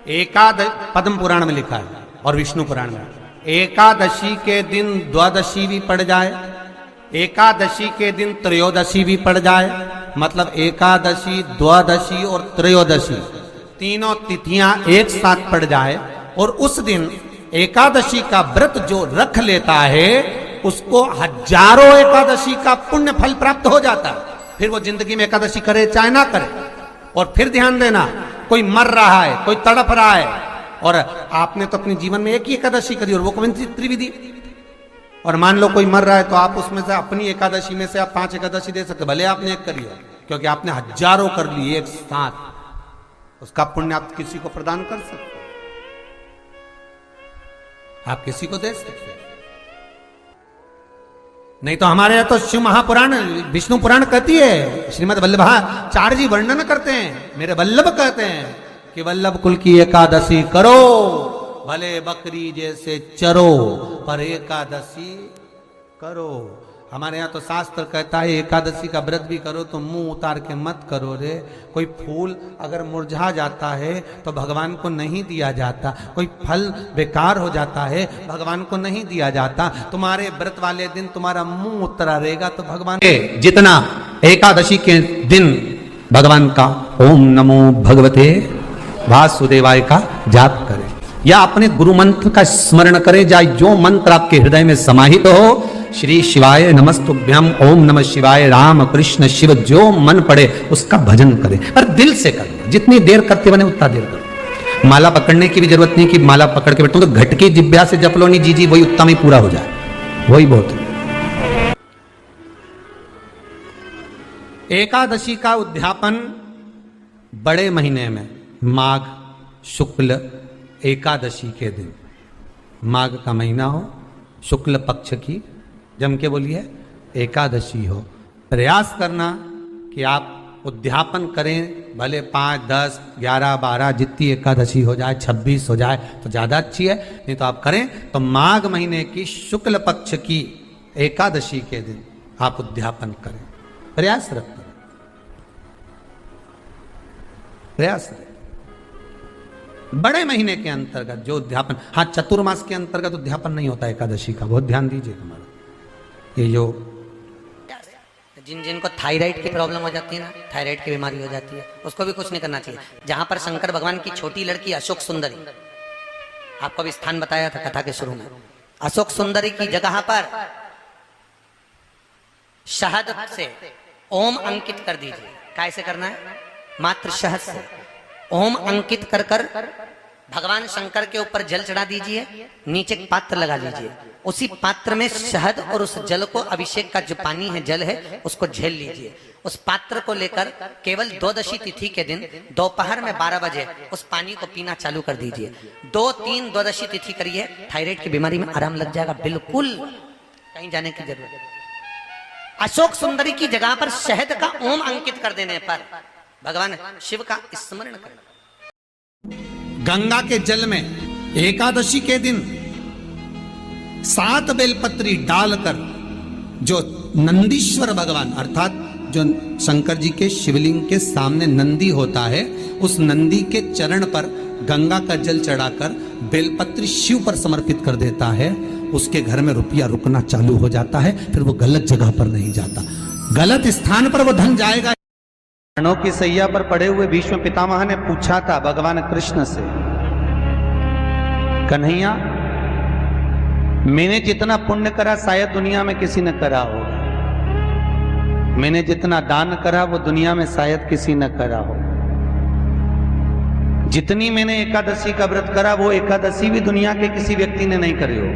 पद्म पुराण में लिखा है और विष्णु पुराण में, एकादशी के दिन द्वादशी भी पड़ जाए, एकादशी के दिन त्रयोदशी भी पड़ जाए, मतलब एकादशी, द्वादशी और त्रयोदशी तीनों तिथियां एक साथ पड़ जाए, और उस दिन एकादशी का व्रत जो रख लेता है उसको हजारों एकादशी का पुण्य फल प्राप्त हो जाता है। फिर वो जिंदगी में एकादशी करे चाहे ना करे। और फिर ध्यान देना, कोई मर रहा है, कोई तड़प रहा है, और आपने तो अपने जीवन में एक ही एकादशी करी और वो कौन सी त्रिविधि, और मान लो कोई मर रहा है तो आप उसमें से अपनी एकादशी में से आप 5 एकादशी दे सकते, भले आपने एक करी हो, क्योंकि आपने हजारों कर ली एक साथ, उसका पुण्य आप किसी को प्रदान कर सकते, आप किसी को दे सकते। नहीं तो हमारे यहाँ तो शिव महापुराण, विष्णु पुराण कहती है, श्रीमद वल्लभाचार्य जी वर्णन करते हैं, मेरे वल्लभ कहते हैं कि वल्लभ कुल की एकादशी करो, भले बकरी जैसे चरो, पर एकादशी करो। हमारे यहाँ तो शास्त्र कहता है एकादशी का व्रत भी करो तो मुंह उतार के मत करो रे। कोई फूल अगर मुरझा जाता है तो भगवान को नहीं दिया जाता, कोई फल बेकार हो जाता है भगवान को नहीं दिया जाता। तुम्हारे व्रत वाले दिन तुम्हारा मुंह उतरा रहेगा तो भगवान जितना एकादशी के दिन भगवान का ओम नमो भगवते वासुदेवाय का जाप करें, या अपने गुरु मंत्र का स्मरण करें, या जो मंत्र आपके हृदय में समाहित हो, श्री शिवाय नमस्तुभ्यम, ओम नमः शिवाय, राम कृष्ण शिव, जो मन पड़े उसका भजन करें, पर दिल से करें। जितनी देर करते बने उतना देर करें। माला पकड़ने की भी जरूरत नहीं कि माला पकड़ के बैठो, तो घटकी जिब्या से जप लो नहीं जी वही उत्तम ही पूरा हो जाए, वही बहुत है। एकादशी का उद्यापन बड़े महीने में माघ शुक्ल एकादशी के दिन, माघ का महीना हो, शुक्ल पक्ष की, जम के बोलिए, एकादशी हो, प्रयास करना कि आप उद्यापन करें, भले 5, 10, 11, 12 जितनी एकादशी हो जाए, 26 हो जाए तो ज़्यादा अच्छी है, नहीं तो आप करें तो माघ महीने की शुक्ल पक्ष की एकादशी के दिन आप उद्यापन करें, प्रयास रखें, प्रयास रखें। बड़े महीने के अंतर्गत जो उद्यापन, हाँ चतुर्मास के अंतर्गत उद्यापन नहीं होता एकादशी का, बहुत ध्यान दीजिए। हमारा ये जो जिनको थायराइड की प्रॉब्लम हो जाती है ना, थायराइड की बीमारी हो जाती है, उसको भी कुछ नहीं करना चाहिए। जहां पर शंकर भगवान की छोटी लड़की अशोक सुंदरी, आपको भी स्थान बताया था कथा के शुरू में, अशोक सुंदरी की जगह पर शहद से ओम अंकित कर दीजिए। कैसे करना है? मात्र शहद से ओम अंकित कर कर भगवान शंकर के ऊपर जल चढ़ा दीजिए, नीचे पात्र लगा लीजिए, उसी पात्र में शहद और उस जल को, अभिषेक का जो पानी है, जल है, उसको झेल लीजिए। उस पात्र को लेकर केवल द्वादशी तिथि के दिन दोपहर में 12 बजे उस पानी को पीना चालू कर दीजिए। 2-3 द्वादशी तिथि करिए, थायराइड की बीमारी में आराम लग जाएगा, बिल्कुल कहीं जाने की जरूरत नहीं। अशोक सुंदरी की जगह पर शहद का ओम अंकित कर देने पर भगवान शिव का स्मरण करना। गंगा के जल में एकादशी के दिन 7 बेलपत्री डालकर जो नंदीश्वर भगवान अर्थात जो शंकर जी के शिवलिंग के सामने नंदी होता है, उस नंदी के चरण पर गंगा का जल चढ़ाकर बेलपत्री शिव पर समर्पित कर देता है, उसके घर में रुपया रुकना चालू हो जाता है, फिर वो गलत जगह पर नहीं जाता, गलत स्थान पर वो धन जाएगा। प्राणों की सैया पर पड़े हुए भीष्म पितामह ने पूछा था भगवान कृष्ण से, कन्हैया मैंने जितना पुण्य करा शायद दुनिया में किसी ने करा होगा, मैंने जितना दान करा वो दुनिया में शायद किसी ने करा हो, जितनी मैंने एकादशी का व्रत करा वो एकादशी भी दुनिया के किसी व्यक्ति ने नहीं करी हो,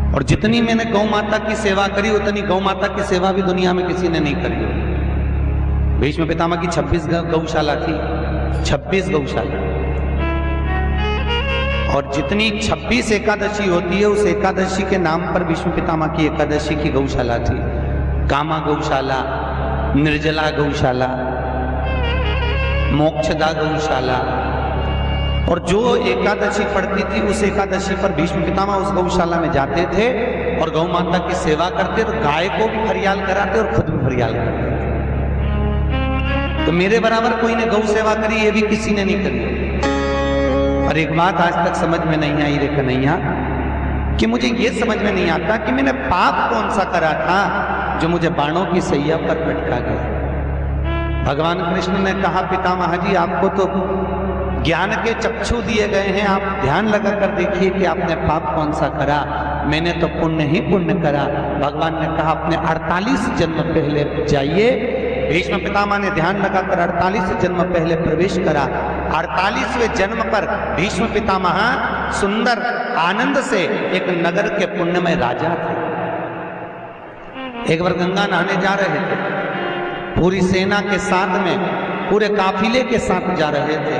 और जितनी मैंने गौ माता की सेवा करी उतनी गौ माता की सेवा भी दुनिया में किसी ने नहीं करी हो। भीष्म पितामह की 26 गौशाला थी, 26 गौशाला, और जितनी 26 एकादशी होती है उस एकादशी के नाम पर भीष्म पितामह की एकादशी की गौशाला थी। कामा गौशाला, निर्जला गौशाला, मोक्षदा गौशाला, और जो एकादशी पड़ती थी उस एकादशी पर भीष्म पितामह उस गौशाला में जाते थे और गौ माता की सेवा करते, तो गाय को भी फरियाल कराते और खुद भी फरियाल करते। तो मेरे बराबर कोई ने गौ सेवा करी, ये भी किसी ने नहीं करी। और एक बात आज तक समझ में नहीं आई रे कन्हैया, कि मुझे ये समझ में नहीं आता कि मैंने पाप कौन सा करा था जो मुझे बाणों की सैया पर पटका गया। भगवान कृष्ण ने कहा, पितामह जी आपको तो ज्ञान के चक्षु दिए गए हैं, आप ध्यान लगा कर देखिए कि आपने पाप कौन सा करा। मैंने तो पुण्य ही पुण्य करा। भगवान ने कहा अपने 48 जन्म पहले जाइए। भीष्म पितामह ने ध्यान लगाकर 48 जन्म पहले प्रवेश करा। 48वें जन्म पर भीष्म पितामह सुंदर आनंद से एक नगर के पुण्यमय राजा थे। एक बार गंगा नहाने जा रहे थे, पूरी सेना के साथ में, पूरे काफिले के साथ जा रहे थे।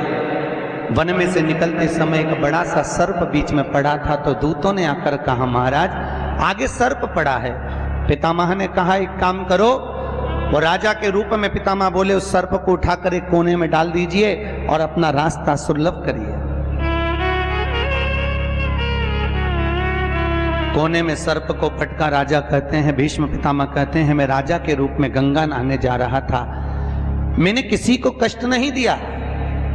वन में से निकलते समय एक बड़ा सा सर्प बीच में पड़ा था, तो दूतों ने आकर कहा, महाराज आगे सर्प पड़ा है। पितामह ने कहा एक काम करो, वो राजा के रूप में पितामह बोले उस सर्प को उठाकर एक कोने में डाल दीजिए और अपना रास्ता सुलभ करिए। कोने में सर्प को फटका राजा कहते हैं, भीष्म पितामह कहते हैं, मैं राजा के रूप में गंगा नहाने जा रहा था, मैंने किसी को कष्ट नहीं दिया।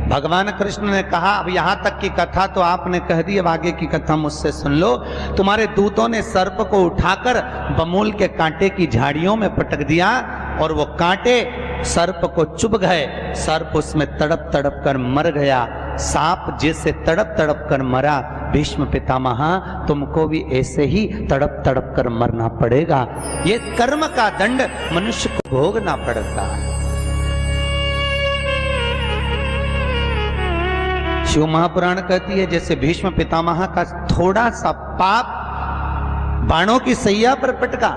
भगवान कृष्ण ने कहा अब यहां तक की कथा तो आपने कह दी, अब आगे की कथा मुझसे सुन लो। तुम्हारे दूतों ने सर्प को उठाकर बमूल के कांटे की झाड़ियों में पटक दिया और वो कांटे सर्प को चुभ गए। सर्प उसमें तड़प तड़प कर मर गया। सांप जैसे तड़प तड़प कर मरा, भीष्म पितामह तुमको भी ऐसे ही तड़प तड़प कर मरना पड़ेगा। ये कर्म का दंड मनुष्य को भोगना पड़ता है। शिव महापुराण कहती है जैसे भीष्म पितामह का थोड़ा सा पाप बाणों की सैया पर पटका,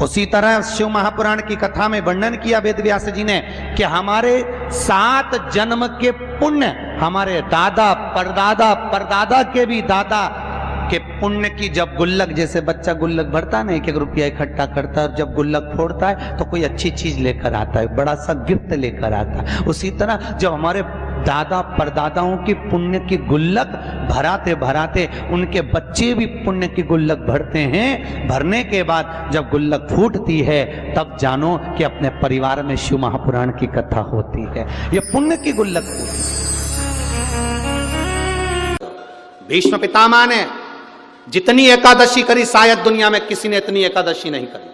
उसी तरह शिव महापुराण की कथा में वर्णन किया वेद व्यास जी ने कि हमारे 7 जन्म के पुण्य, हमारे दादा परदादा परदादा के भी दादा के पुण्य की जब गुल्लक, जैसे बच्चा गुल्लक भरता है ना, 1-1 रुपया इकट्ठा करता है और जब गुल्लक फोड़ता है तो कोई अच्छी चीज लेकर आता है, बड़ा सा गिफ्ट लेकर आता है। उसी तरह जब हमारे दादा परदादाओं की पुण्य की गुल्लक भराते भराते उनके बच्चे भी पुण्य की गुल्लक भरते हैं, भरने के बाद जब गुल्लक फूटती है तब जानो कि अपने परिवार में शिव महापुराण की कथा होती है। ये पुण्य की गुल्लक फूटी। भीष्म पितामह ने जितनी एकादशी करी शायद दुनिया में किसी ने इतनी एकादशी नहीं करी।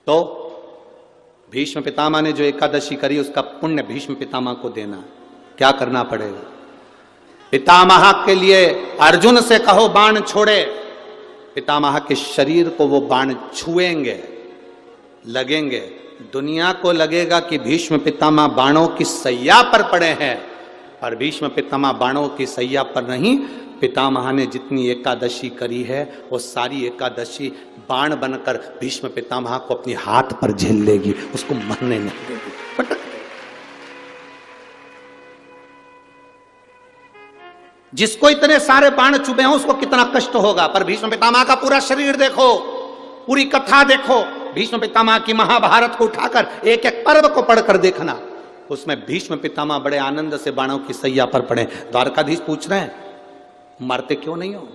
तो भीष्म पितामह ने जो एकादशी करी उसका पुण्य भीष्म पितामह को देना, क्या करना पड़ेगा? पितामह के लिए अर्जुन से कहो बाण छोड़े, पितामह के शरीर को वो बाण छुएंगे, लगेंगे। दुनिया को लगेगा कि भीष्म पितामह बाणों की सैया पर पड़े हैं, पर भीष्म पितामह बाणों की सैया पर नहीं। पितामह ने जितनी एकादशी करी है वो सारी एकादशी बाण बनकर भीष्म पितामह को अपने हाथ पर झेल लेगी, उसको मरने नहीं देगी, पटक देगी। जिसको इतने सारे बाण चुभे हैं उसको कितना कष्ट होगा, पर भीष्म पितामह का पूरा शरीर देखो, पूरी कथा देखो। भीष्म पितामह की महाभारत को उठाकर एक एक पर्व को पढ़कर देखना, उसमें भीष्म पितामह बड़े आनंद से बाणों की सैया पर पड़े। द्वारकाधीश पूछ रहे हैं मरते क्यों नहीं हो,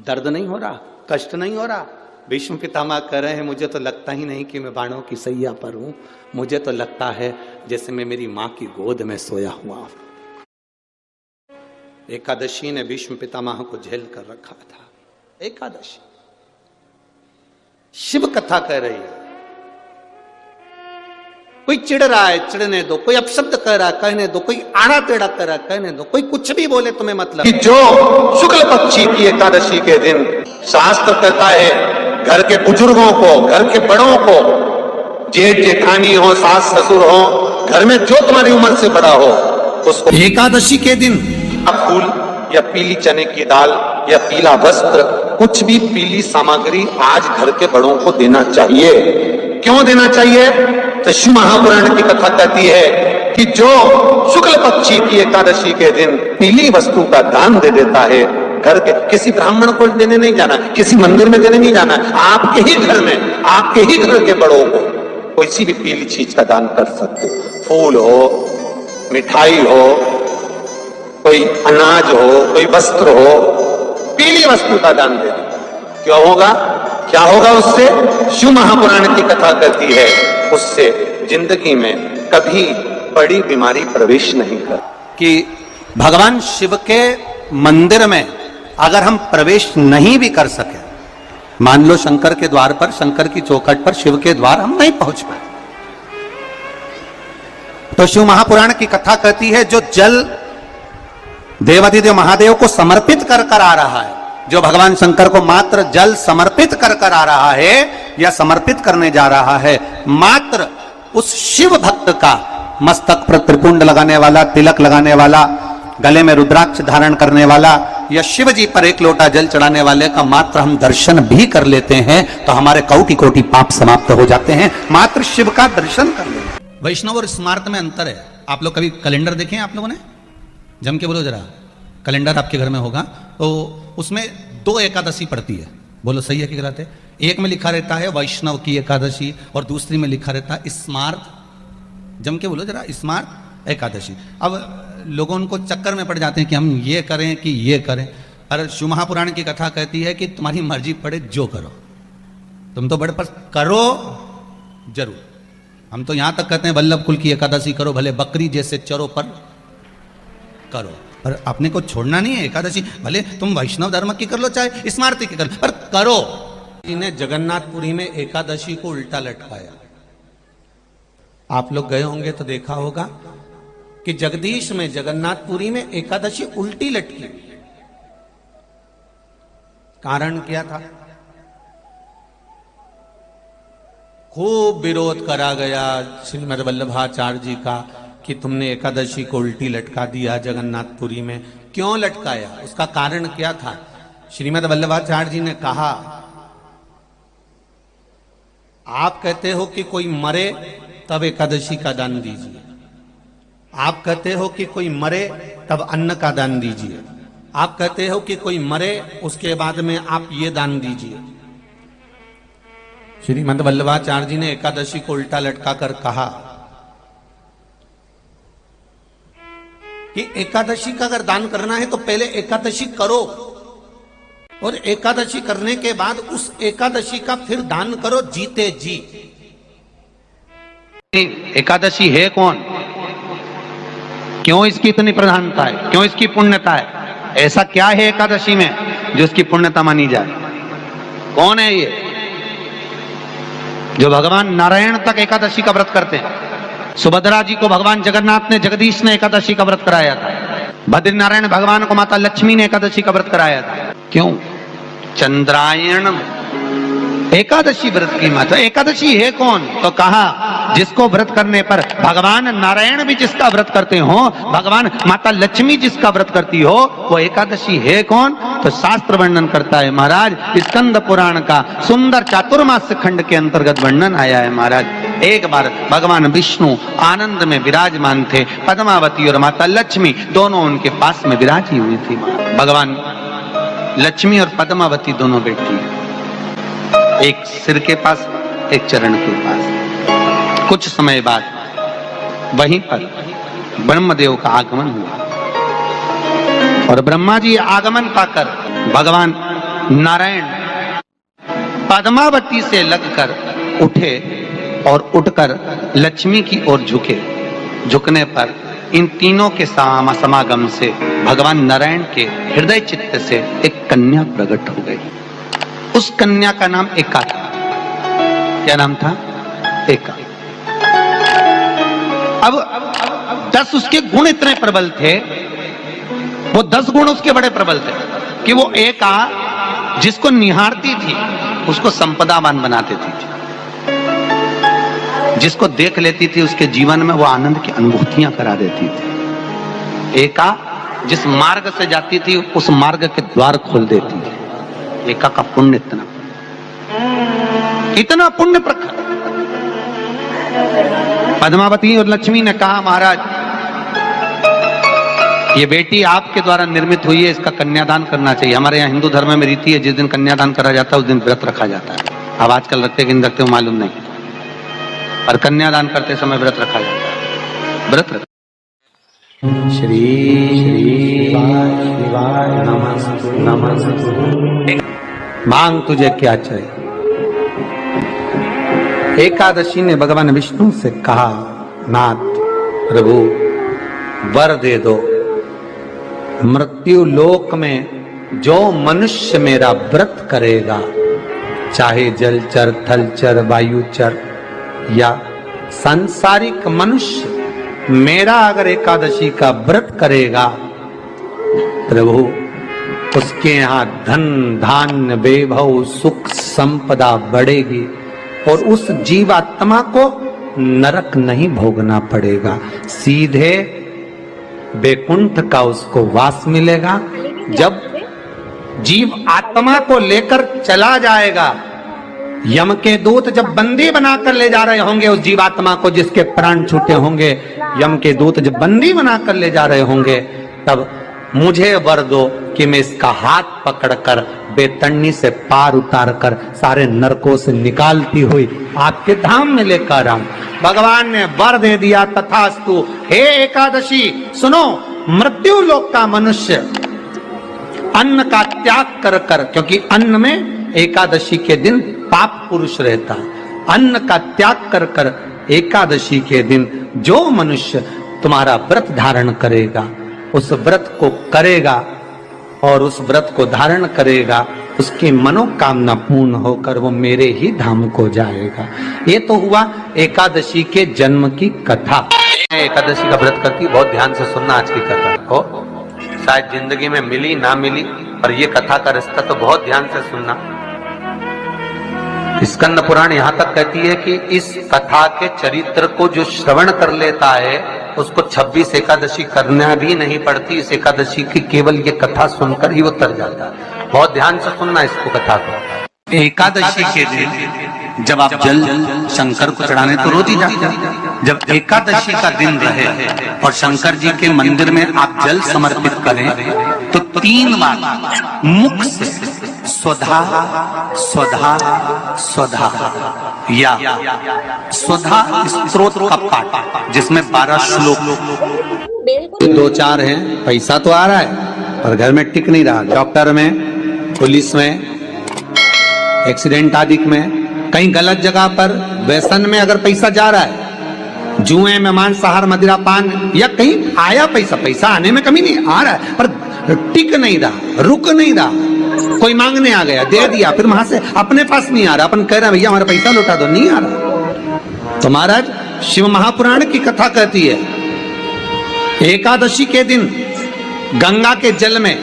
दर्द नहीं हो रहा, कष्ट नहीं हो रहा? भीष्म पितामह कह रहे हैं मुझे तो लगता ही नहीं कि मैं बाणों की सैया पर हूं, मुझे तो लगता है जैसे मैं मेरी मां की गोद में सोया हुआ हूं। एकादशी ने भीष्म पितामह को झेल कर रखा था। एकादशी शिव कथा कह रही है। कोई चिढ़ रहा है चिढ़ने दो, कोई अपशब्द कह रहा है कहने दो, कोई आड़ा टेढ़ा कह रहा है कहने दो, कोई कुछ भी बोले तुम्हें मतलब। कि जो शुक्ल पक्षी की एकादशी के दिन शास्त्र कहता है घर के बुजुर्गों को, घर के बड़ों को, जेठ जेठानी हो, सास ससुर हो, घर में जो तुम्हारी उम्र से बड़ा हो, उसको एकादशी के दिन फूल या पीली चने की दाल या पीला वस्त्र, कुछ भी पीली सामग्री आज घर के बड़ों को देना चाहिए। क्यों देना चाहिए? तो शिव महापुराण की कथा कहती है कि जो शुक्ल पक्षी की एकादशी के दिन पीली वस्तु का दान दे देता है, घर के किसी ब्राह्मण को देने नहीं जाना, किसी मंदिर में देने नहीं जाना, आपके ही घर में, आपके ही घर के बड़ों को कोई भी पीली चीज का दान कर सकते। फूल हो, मिठाई हो, कोई अनाज हो, कोई वस्त्र हो, पीली वस्तु का दान दे। क्यों होगा? क्या होगा उससे? शिव महापुराण की कथा कहती है उससे जिंदगी में कभी बड़ी बीमारी प्रवेश नहीं कर। कि भगवान शिव के मंदिर में अगर हम प्रवेश नहीं भी कर सके, मान लो शंकर के द्वार पर, शंकर की चौखट पर शिव के द्वार हम नहीं पहुंच पाए, तो शिव महापुराण की कथा कहती है जो जल देवाधिदेव महादेव को समर्पित कर कर आ रहा है, जो भगवान शंकर को मात्र जल समर्पित कर कर आ रहा है या समर्पित करने जा रहा है, मात्र उस शिव भक्त का मस्तक पर त्रिपुंड लगाने वाला, तिलक लगाने वाला, गले में रुद्राक्ष धारण करने वाला या शिव जी पर एक लोटा जल चढ़ाने वाले का मात्र हम दर्शन भी कर लेते हैं तो हमारे कोटि कोटि पाप समाप्त हो जाते हैं, मात्र शिव का दर्शन कर लेते हैं। वैष्णव और स्मार्त में अंतर है। आप लोग कभी कैलेंडर देखे हैं आप लोगों ने? जम के बोलो जरा। कैलेंडर आपके घर में होगा तो उसमें 2 एकादशी पड़ती है, बोलो सही है कि गलत है? एक में लिखा रहता है वैष्णव की एकादशी और दूसरी में लिखा रहता है स्मार्त, जम के बोलो जरा, स्मार्त एकादशी। अब लोगों उनको चक्कर में पड़ जाते हैं कि हम ये करें कि ये करें। अरे शिव महापुराण की कथा कहती है कि तुम्हारी मर्जी पड़े जो करो, तुम तो बड़े पर करो जरूर। हम तो यहां तक कहते हैं वल्लभ कुल की एकादशी करो, भले बकरी जैसे चरो पर करो, पर अपने को छोड़ना नहीं है एकादशी। भले तुम वैष्णव धर्म की कर लो चाहे स्मार्ती की कर लो, पर करो। इन्हें जगन्नाथपुरी में एकादशी को उल्टा लटकाया। आप लोग गए होंगे तो देखा होगा कि जगदीश में, जगन्नाथपुरी में एकादशी उल्टी लटकी। कारण क्या था? खूब विरोध करा गया श्रीमद् वल्लभाचार्य जी का कि तुमने एकादशी को उल्टी लटका दिया जगन्नाथपुरी में। क्यों लटकाया? उसका कारण क्या था? श्रीमद् वल्लभाचार्य जी ने कहा, आप कहते हो कि कोई मरे तब एकादशी का दान दीजिए, आप कहते हो कि कोई मरे तब अन्न का दान दीजिए, आप कहते हो कि कोई मरे उसके बाद में आप ये दान दीजिए। श्रीमद् वल्लभाचार्य जी ने एकादशी को उल्टा लटका कर कहा कि एकादशी का अगर दान करना है तो पहले एकादशी करो और एकादशी करने के बाद उस एकादशी का फिर दान करो जीते जी। एकादशी है कौन? क्यों इसकी इतनी प्रधानता है? क्यों इसकी पुण्यता है? ऐसा क्या है एकादशी में जो इसकी पुण्यता मानी जाए? कौन है ये जो भगवान नारायण तक एकादशी का व्रत करते हैं? सुभद्रा जी को भगवान जगन्नाथ ने, जगदीश ने एकादशी का व्रत कराया था। बद्रीनारायण भगवान को माता लक्ष्मी ने एकादशी का व्रत कराया था। क्यों? चंद्रायण एकादशी व्रत की माता। एकादशी है कौन? तो कहा जिसको व्रत करने पर भगवान नारायण भी जिसका व्रत करते हो, भगवान माता लक्ष्मी जिसका व्रत करती हो, वो एकादशी है कौन? तो शास्त्र वर्णन करता है महाराज, स्कंद पुराण का सुंदर चातुर्मास्य खंड के अंतर्गत वर्णन आया है महाराज। एक बार भगवान विष्णु आनंद में विराजमान थे, पद्मावती और माता लक्ष्मी दोनों उनके पास में विराजी हुई थी। भगवान लक्ष्मी और पद्मावती दोनों बैठी, एक सिर के पास, एक चरण के पास। कुछ समय बाद वहीं पर ब्रह्मदेव का आगमन हुआ और ब्रह्मा जी आगमन पाकर भगवान नारायण पद्मावती से लगकर उठे और उठकर लक्ष्मी की ओर झुके। झुकने पर इन तीनों के समागम से भगवान नारायण के हृदय चित्त से एक कन्या प्रकट हो गई। उस कन्या का नाम एका था। क्या नाम था? एका। अब 10 उसके गुण इतने प्रबल थे, वो 10 गुण उसके बड़े प्रबल थे कि वो एका जिसको निहारती थी उसको संपदावान बना देती थी, जिसको देख लेती थी उसके जीवन में वो आनंद की अनुभूतियां करा देती थी। एका जिस मार्ग से जाती थी उस मार्ग के द्वार खोल देती थी। एका का पुण्य इतना पुण्य प्रखर। पद्मावती और लक्ष्मी ने कहा, महाराज ये बेटी आपके द्वारा निर्मित हुई है, इसका कन्यादान करना चाहिए। हमारे यहाँ हिंदू धर्म में रीति है, जिस दिन कन्यादान करा जाता है उस दिन व्रत रखा जाता है। अब आजकल रखते कि नहीं रखते हो मालूम नहीं, और कन्यादान करते समय व्रत रखा जाता है। व्रत रखा। श्री शिवाय नमः। मांग तुझे क्या चाहिए? एकादशी ने भगवान विष्णु से कहा, नाथ प्रभु वर दे दो, मृत्यु लोक में जो मनुष्य मेरा व्रत करेगा, चाहे जलचर, थलचर, वायुचर या सांसारिक मनुष्य, मेरा अगर एकादशी का व्रत करेगा प्रभु, उसके यहाँ धन धान्य वैभव सुख संपदा बढ़ेगी और उस जीवात्मा को नरक नहीं भोगना पड़ेगा, सीधे वैकुंठ का उसको वास मिलेगा। जब जीव आत्मा को लेकर चला जाएगा, यम के दूत जब बंदी बनाकर ले जा रहे होंगे उस जीवात्मा को जिसके प्राण छूटे होंगे, यम के दूत जब बंदी बनाकर ले जा रहे होंगे, तब मुझे वर दो कि मैं इसका हाथ पकड़कर बेतन्नी से पार उतार कर सारे नरकों से निकालती हुई आपके धाम में लेकर आऊं। भगवान ने वर दे दिया, तथास्तु। हे एकादशी सुनो, मृत्यु लोक का मनुष्य अन्न का त्याग कर कर, क्योंकि अन्न में एकादशी के दिन पाप पुरुष रहता, अन्न का त्याग कर कर एकादशी के दिन जो मनुष्य तुम्हारा व्रत धारण करेगा, उस व्रत को करेगा और उस व्रत को धारण करेगा, उसकी मनोकामना पूर्ण होकर वो मेरे ही धाम को जाएगा। ये तो हुआ एकादशी के जन्म की कथा। एकादशी का व्रत करती, बहुत ध्यान से सुनना आज की कथा को, शायद जिंदगी में मिली ना मिली, पर ये कथा का रिश्ता तो बहुत ध्यान से सुनना। स्कंद पुराण यहाँ तक कहती है कि इस कथा के चरित्र को जो श्रवण कर लेता है उसको 26 एकादशी करना भी नहीं पड़ती। इस एकादशी की केवल ये कथा सुनकर ही वो तर जाता है। बहुत ध्यान से सुनना इसको, कथा को। एकादशी के दिन जब आप जल शंकर को चढ़ाने तो रोज ही जाते हैं, जब एकादशी का दिन रहे और शंकर जी के मंदिर में आप जल समर्पित करें तो 3 बार मुख से स्वधा स्वधा स्वधा या स्वधा स्तोत्र का पाठ, जिसमें 12 श्लोक 2-4 हैं। पैसा तो आ रहा है पर घर में टिक नहीं रहा, डॉक्टर में, पुलिस में, एक्सीडेंट आदि में, कहीं गलत जगह पर, व्यसन में अगर पैसा जा रहा है, जुए में, मांसाहार, मदिरा पान, या कहीं आया पैसा आने में कमी नहीं, आ रहा है पर टिक नहीं रहा, रुक नहीं रहा। कोई मांगने आ गया, दे दिया, फिर वहां से अपने पास नहीं आ रहा, अपन कह रहे हैं भैया हमारा पैसा लौटा दो, नहीं आ रहा। तो महाराज शिव महापुराण की कथा कहती है, एकादशी के दिन गंगा के जल में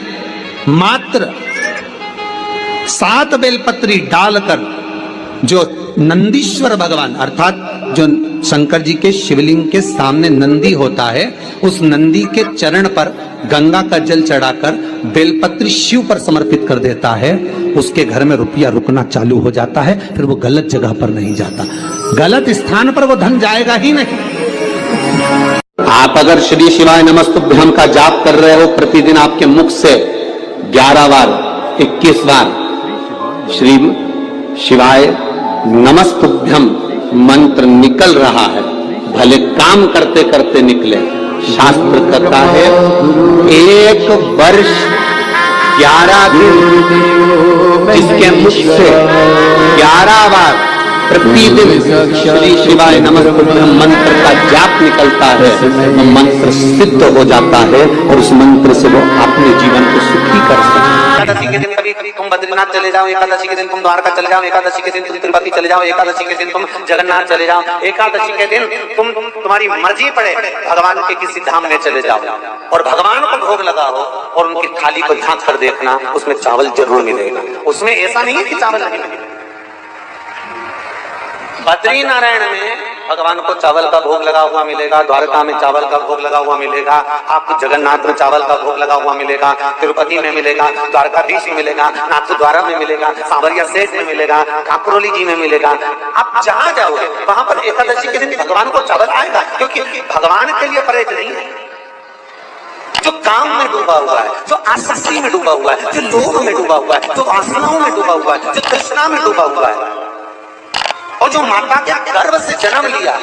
मात्र 7 बेलपत्री डालकर जो नंदीश्वर भगवान अर्थात जो शंकर जी के शिवलिंग के सामने नंदी होता है, उस नंदी के चरण पर गंगा का जल चढ़ाकर बेलपत्री शिव पर समर्पित कर देता है, उसके घर में रुपया रुकना चालू हो जाता है, फिर वो गलत जगह पर नहीं जाता, गलत स्थान पर वो धन जाएगा ही नहीं। आप अगर श्री शिवाय नमस्तुभ्यम का जाप कर रहे हो, प्रतिदिन आपके मुख से 11 बार 21 बार श्री शिवाय नमस्तुभ्यम मंत्र निकल रहा है, भले काम करते करते निकले। शास्त्र कहता है 1 वर्ष 11 दिन जिसके मुख से 11 बार प्रतिदिन श्री शिवाय नमस्तुभ्यम मंत्र का जाप निकलता है, वो मंत्र सिद्ध हो जाता है और उस मंत्र से वो अपने जीवन को सुखी कर सकते हैं। एकादशी के दिन कभी तुम बद्रीनाथ चले जाओ, एकादशी के दिन तुम द्वारका चले जाओ, एकादशी के दिन तुम तिरुपति चले जाओ, एकादशी के दिन तुम जगन्नाथ चले जाओ, एकादशी के दिन तुम्हारी मर्जी पड़े भगवान के किसी धाम में चले जाओ और भगवान को भोग लगाओ और उनकी थाली को झांक कर देखना, उसमें चावल जरूर मिलेगा। उसमें ऐसा नहीं है कि चावल नहीं मिलेगा। बद्री नारायण में भगवान को चावल का भोग लगा हुआ मिलेगा, द्वारका में चावल का भोग लगा हुआ मिलेगा, आपको जगन्नाथ में चावल का भोग लगा हुआ मिलेगा, तिरुपति में मिलेगा, द्वारकाधीश में मिलेगा, नाथद्वारा में मिलेगा, सांवरिया सेठ में मिलेगा, काकरोली जी में मिलेगा। आप जहां जाओगे वहां पर एकादशी के दिन भगवान को चावल आएगा, क्योंकि भगवान के लिए परहेज नहीं है। जो काम में डूबा हुआ है, जो आसक्ति में डूबा हुआ है, जो लोभ में डूबा हुआ है, जो वासनाओं में डूबा हुआ है, जो तृष्णा में डूबा हुआ है और जो माता के गर्भ से जन्म लिया,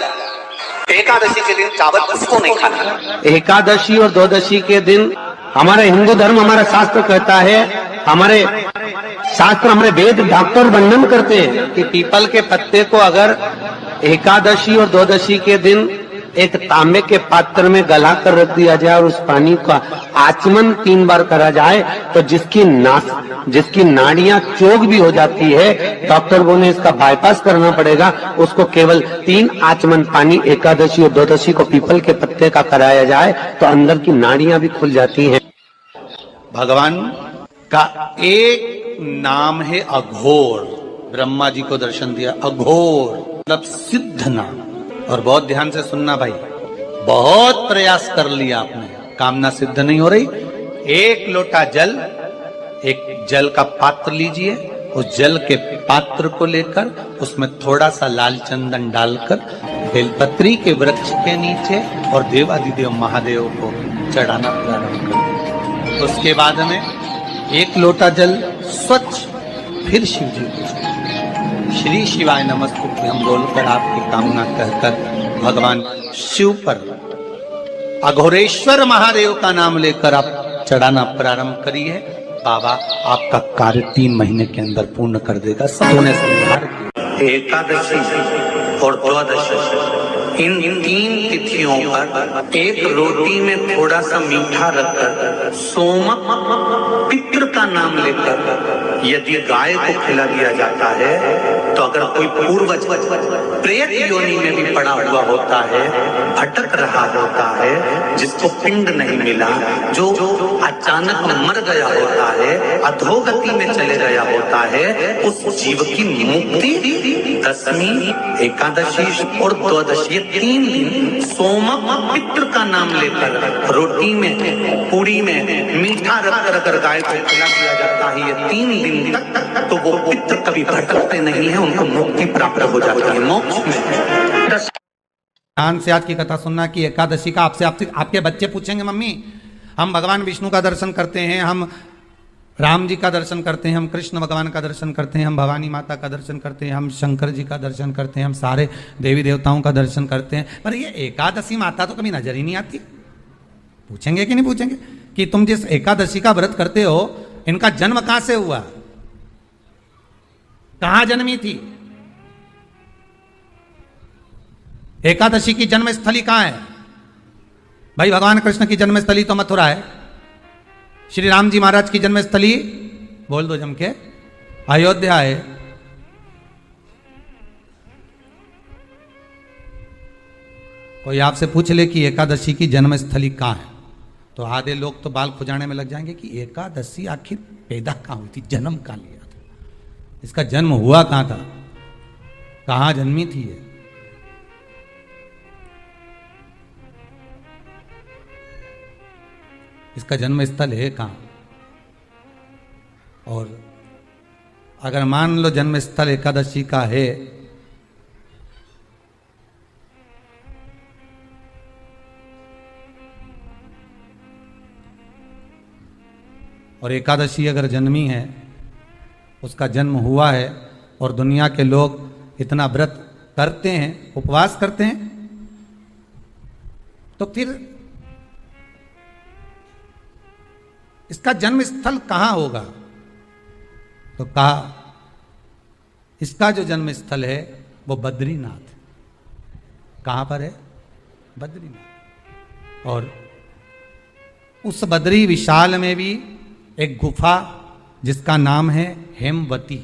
एकादशी के दिन चावल उसको नहीं खाना। एकादशी और द्वादशी के दिन हमारे हिंदू धर्म, हमारा शास्त्र कहता है, हमारे शास्त्र, हमारे वेद डॉक्टर वर्णन करते हैं कि पीपल के पत्ते को अगर एकादशी और द्वादशी के दिन एक तांबे के पात्र में गला कर रख दिया जाए और उस पानी का आचमन 3 बार करा जाए तो जिसकी नाड़ियां चोक भी हो जाती है, डॉक्टर बोले इसका बाईपास करना पड़ेगा, उसको केवल 3 आचमन पानी एकादशी और द्वादशी को पीपल के पत्ते का कराया जाए तो अंदर की नाड़ियां भी खुल जाती हैं। भगवान का एक नाम है अघोर। ब्रह्मा जी को दर्शन दिया, अघोर मतलब सिद्ध नाम। और बहुत ध्यान से सुनना भाई, बहुत प्रयास कर लिया आपने, कामना सिद्ध नहीं हो रही। 1 लोटा जल, एक जल का पात्र लीजिए, उस जल के पात्र को लेकर उसमें थोड़ा सा लाल चंदन डालकर बेलपत्री के वृक्ष के नीचे और देवादिदेव महादेव को चढ़ाना प्रारंभ कर। उसके बाद में 1 लोटा जल स्वच्छ फिर शिव जी को श्री शिवाय नमस्तुभ्यं हम बोलकर आपकी कामना कहकर भगवान शिव पर अघोरेश्वर महादेव का नाम लेकर आप चढ़ाना प्रारंभ करिए। बाबा आपका कार्य 3 महीने के अंदर पूर्ण कर देगा। सबने सुधार एकादशी और द्वादशी इन 3 तिथियों पर एक रोटी में थोड़ा सा मीठा रखकर सोमक पितृ का नाम लेकर यदि गाय को खिला दिया जाता है तो अगर कोई पूर्वज प्रेत योनि में भी पड़ा हुआ होता है, भटक रहा होता है, जिसको पिंड नहीं मिला, जो अचानक मर गया होता है, अधोगति में चले गया होता है, उस जीव की मुक्ति दशमी, एकादशी और द्वादशी 3 दिन सोमक पितृ का नाम लेकर रोटी में पूरी में मीठा रखकर अगर गाय को खिला दिया जाता है ये 3 दिन तक, तो वो पितृ कभी भटकते नहीं है, उनको मुक्ति प्राप्त हो जाती है मोक्ष में। ध्यान से आज की कथा सुनना कि एकादशी का आपसे आपके बच्चे पूछेंगे, मम्मी हम भगवान विष्णु का दर्शन करते हैं, हम राम जी का दर्शन करते हैं, हम कृष्ण भगवान का दर्शन करते हैं, हम भवानी माता का दर्शन करते हैं, हम शंकर जी का दर्शन करते हैं, हम सारे देवी देवताओं का दर्शन करते हैं, पर ये एकादशी माता तो कभी नजर ही नहीं आती। पूछेंगे कि नहीं पूछेंगे कि तुम जिस एकादशी का व्रत करते हो इनका जन्म कहां से हुआ, कहां जन्मी थी? एकादशी की जन्मस्थली कहां है? भाई भगवान कृष्ण की जन्मस्थली तो मथुरा है, श्री राम जी महाराज की जन्मस्थली बोल दो जम के अयोध्या है। कोई आपसे पूछ ले कि एकादशी की जन्मस्थली कहां है तो आधे लोग तो बाल खुजाने में लग जाएंगे कि एकादशी आखिर पैदा कहां हुई थी, जन्म कहां लिया था, इसका जन्म हुआ कहां था, कहां जन्मी थी ये? इसका जन्म स्थल है कहां? और अगर मान लो जन्म स्थल एकादशी का है और एकादशी अगर जन्मी है, उसका जन्म हुआ है और दुनिया के लोग इतना व्रत करते हैं, उपवास करते हैं, तो फिर इसका जन्म स्थल कहां होगा? तो कहा इसका जो जन्म स्थल है वो बद्रीनाथ। कहां पर है? बद्रीनाथ। और उस बद्री विशाल में भी एक गुफा जिसका नाम है हेमवती।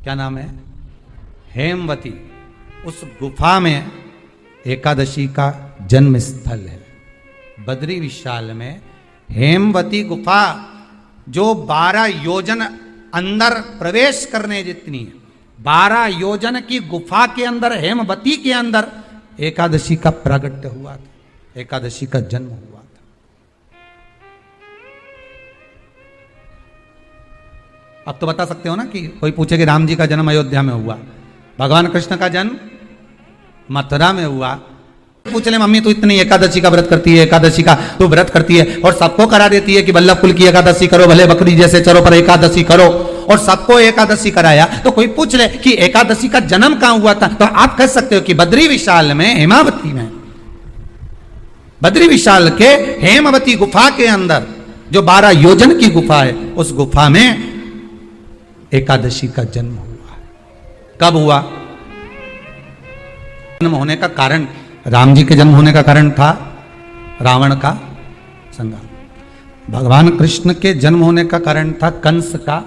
क्या नाम है? हेमवती। उस गुफा में एकादशी का जन्म स्थल है। बद्री विशाल में हेमवती गुफा जो 12 योजन अंदर प्रवेश करने जितनी है, 12 योजन की गुफा के अंदर, हेमवती के अंदर एकादशी का प्रागट्य हुआ था, एकादशी का जन्म हुआ था। अब तो बता सकते हो ना कि कोई पूछे कि राम जी का जन्म अयोध्या में हुआ, भगवान कृष्ण का जन्म मथुरा में हुआ। पूछ ले मम्मी तू इतनी एकादशी का व्रत करती है, एकादशी का तू व्रत करती है और सबको करा देती है कि वल्लभ कुल की एकादशी करो, भले बकरी जैसे चरो पर एकादशी करो, और सबको एकादशी कराया। तो कोई पूछ ले कि एकादशी का जन्म कहां हुआ था, तो आप कह सकते हो कि बद्री विशाल में, हेमावती में, बद्री विशाल के हेमवती गुफा के अंदर जो 12 योजन की गुफा है, उस गुफा में एकादशी का जन्म हुआ। कब हुआ? जन्म होने का कारण, राम जी के जन्म होने का कारण था रावण का संग्राम। भगवान कृष्ण के जन्म होने का कारण था कंस का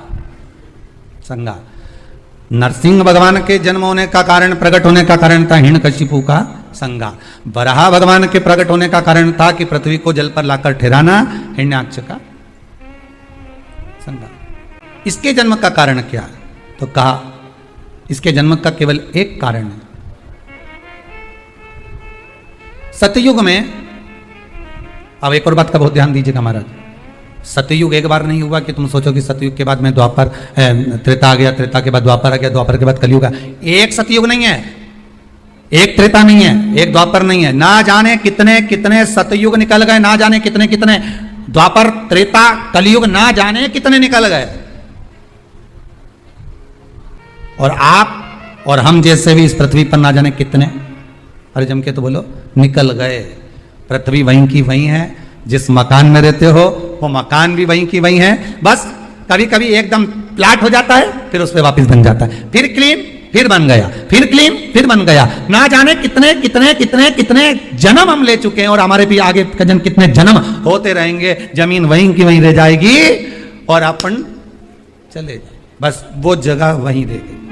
संग्राम। नरसिंह भगवान के जन्म होने का कारण, प्रकट होने का कारण था हिरण्यकशिपु का संग्राम। वराह भगवान के प्रकट होने का कारण था कि पृथ्वी को जल पर लाकर ठहराना, हिरण्याक्ष का संग्राम। इसके जन्म का कारण क्या है? तो कहा इसके जन्म का केवल एक कारण है। सतयुग में, अब एक और बात का बहुत ध्यान दीजिएगा महाराज, सतयुग एक बार नहीं हुआ कि तुम सोचो कि सतयुग के बाद में द्वापर, त्रेता आ गया, त्रेता के बाद द्वापर आ गया, द्वापर के बाद कलयुग आ। एक सतयुग नहीं है, एक त्रेता नहीं है, एक द्वापर नहीं है। ना जाने कितने कितने सतयुग निकल गए, ना जाने कितने कितने द्वापर, त्रेता, कलयुग, ना जाने कितने निकल गए। और आप और हम जैसे भी इस पृथ्वी पर ना जाने कितने, अरे जम के तो बोलो, निकल गए। पृथ्वी वहीं की वहीं है, जिस मकान में रहते हो वो मकान भी वहीं की वहीं है। बस कभी कभी एकदम प्लाट हो जाता है, फिर उस पर वापस बन जाता है, फिर क्लीन, फिर बन गया, फिर क्लीन, फिर बन गया। ना जाने कितने कितने कितने कितने जन्म हम ले चुके हैं, और हमारे भी आगे का जन्म कितने जन्म होते रहेंगे। जमीन वहीं की वहीं रह जाएगी और अपन चले जाए, बस वो जगह वहीं रहेगी।